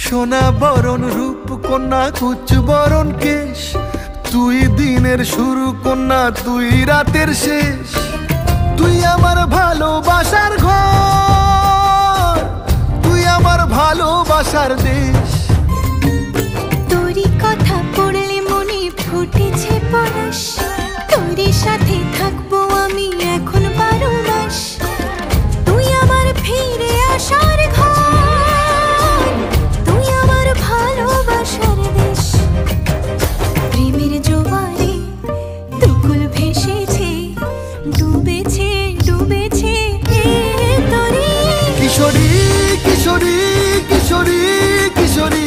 সোনা বরণ রূপ কন্যা কুচ বরণ কেশ, তুই দিনের শুরু কন্যা তুই রাতের শেষ। তুই আমার ভালোবাসার ঘর, তুই আমার ভালোবাসার দেশ। তোরই কথা পড়লে মনে ফুটেছে পরশ, তোরই সাথে থাকবো আমি এখন 12 মাস। তুই আমার ফিরে আসার ঘর, তুই আমার ভালোবাসার দেশ। প্রেমের জোয়ারে দুকুল ভেসেছে, ডুবেছে ডুবেছে তোরে। কিশোরী কিশোরী কিশোরী কিশোরী